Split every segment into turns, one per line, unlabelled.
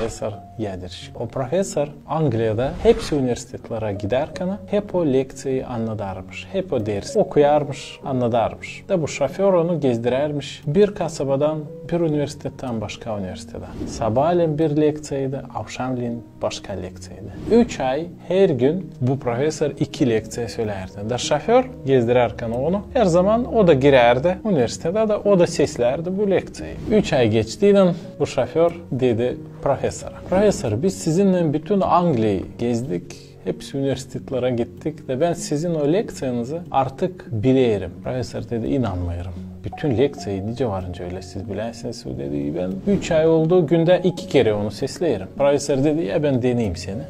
profesör Yadirş. O profesör Angliya'da hepsi üniversitelere giderken hep o leksiyayı anladarmış. Hep o dersi okuyarmış, anladarmış. Da bu şoför onu gezdirermiş. Bir kasabadan bir üniversiteden başka üniversiteden. Sabahleyin bir leksiyaydı, akşamleyin başka leksiyaydı. 3 ay her gün bu profesör 2 leksiya söylerdi. Da şoför gezdirerken onu her zaman o da girerdi üniversitede de o da seslerdi bu leksiyayı. 3 ay geçtiğinden bu şoför dedi profesöre. Profesör biz sizinle bütün Anglia'yı gezdik. Hepsi üniversitelere gittik de ben sizin o leksiyanızı artık biliyorum. Profesör dedi inanmıyorum. Bütün leksiyayı nice varınca öyle siz bilensiniz dedi. Ben 3 ay oldu günde 2 kere onu sesleyelim. Profesör dedi ya ben deneyeyim seni.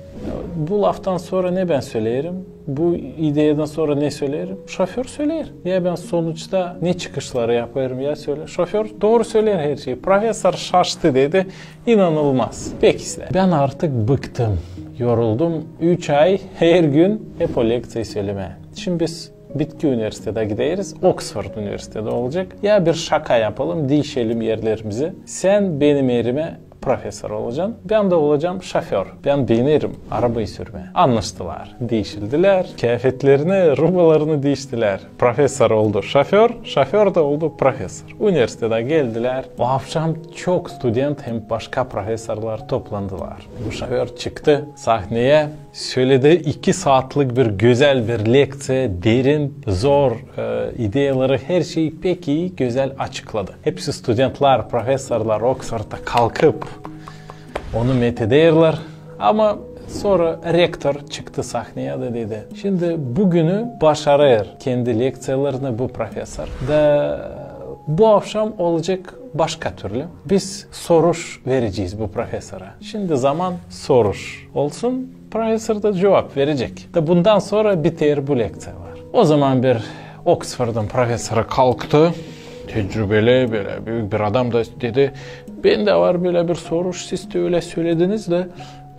Bu laftan sonra ne ben söylerim? Bu ideyeden sonra ne söylerim? Şoför söyler. Ya ben sonuçta ne çıkışları yaparım ya söyler. Şoför doğru söyler her şeyi. Profesör şaştı dedi. İnanılmaz. Peki ben artık bıktım. Yoruldum. 3 ay her gün hep o leksiyayı söylemeye. Şimdi biz Bitki Üniversitede gideriz. Oxford Üniversitede olacak. Ya bir şaka yapalım, değişelim yerlerimizi. Sen benim yerime profesör olacaksın. Ben de olacağım şoför. Ben beğenirim arabayı sürmeye. Anlaştılar. Değişildiler. Kıyafetlerini, rubalarını değiştiler. Profesör oldu şoför. Şoför de oldu profesör. Üniversitede geldiler. O akşam çok student hem başka profesörler toplandılar. Bu şoför çıktı sahneye. Söyledi 2 saatlik bir güzel bir leksiya, derin, zor ideyaları her şeyi pek iyi, güzel açıkladı. Hepsi studentler, profesörler Oxford'da kalkıp onu methederler ama sonra rektör çıktı sahneye de dedi. Şimdi bugünü başarır kendi leksiyalarını bu profesör. Bu akşam olacak başka türlü. Biz soruş vereceğiz bu profesöre. Şimdi zaman soruş olsun. Profesör da cevap verecek. Bundan sonra biter bu leksiyalar. O zaman bir Oxford'un profesörü kalktı. Tecrübeli böyle büyük bir adam da dedi. Ben de var böyle bir soruş siz de öyle söylediniz de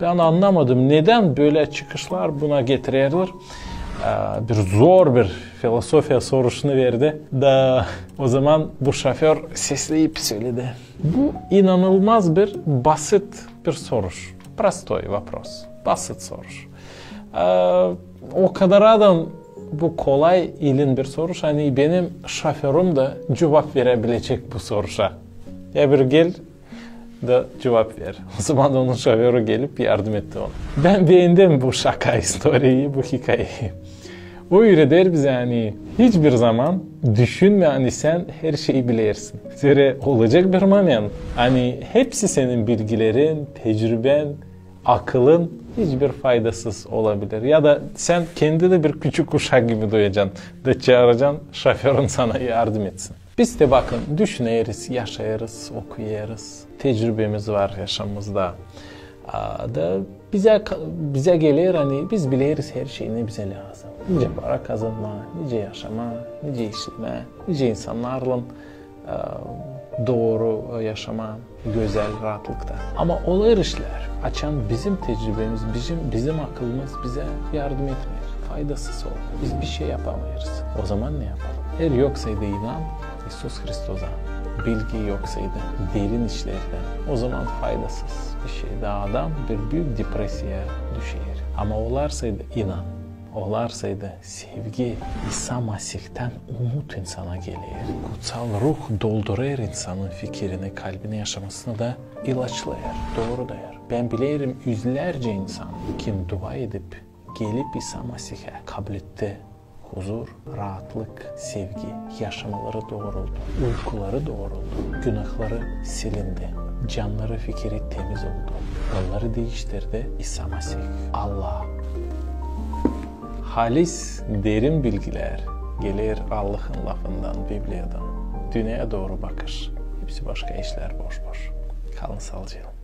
ben anlamadım. Neden böyle çıkışlar buna getirirler? Bir zor bir filosofiya sorusunu verdi. O zaman bu şoför sesleyip söyledi. Bu inanılmaz bir basit bir soruş. Prostoy вопрос. Basit soruş. O kadar adam bu kolay ilin bir soruş. Hani benim şoförüm de cevap verebilecek bu soruşa. Ya bir gel de cevap ver. O zaman onun şoförü gelip yardım etti ona. Ben beğendim bu şaka historiyi, bu hikayeyi. O öyle der bize hani hiçbir zaman düşünme hani sen her şeyi bilirsin. Zira olacak bir moment. Hani hepsi senin bilgilerin, tecrüben, akılın hiçbir faydasız olabilir. Ya da sen kendini bir küçük uşak gibi duyacaksın. Da çağıracaksın şoförün sana yardım etsin. Biz de bakın düşüneriz, yaşayarız, okuyarız. Tecrübemiz var yaşamımızda. Da bize gelir hani biz biliriz her şey ne bize lazım. Nice para kazanma, nice yaşama, nice işleme, nice insanlarla doğru yaşama, güzel rahatlıkta. Ama olur işler açan bizim tecrübemiz, bizim akılımız bize yardım etmiyor. Faydasız olur. Biz bir şey yapamayız. O zaman ne yapalım? Eğer yoksaydı inan, İsus Hristos'a. Bilgi yoksaydı, derin işlerden. O zaman faydasız bir şey. Daha adam bir büyük depresiye düşer. Ama olarsaydı inan. Olarsaydı sevgi İsa Mesih'ten umut insana gelir. Kutsal ruh doldurur insanın fikrini, kalbini yaşamasını da ilaçlayır, doğru der. Ben bilirim yüzlerce insan kim dua edip gelip İsa Mesih'e kabul etti. Huzur, rahatlık, sevgi, yaşamaları doğruldu. Uykuları doğruldu. Günahları silindi. Canları fikri temiz oldu. Onları değiştirdi İsa Mesih. Allah. Halis, derin bilgiler gelir Allah'ın lafından, Biblia'dan. Dünyaya doğru bakır. Hepsi başka işler boş boş. Kalın sağlıcakla.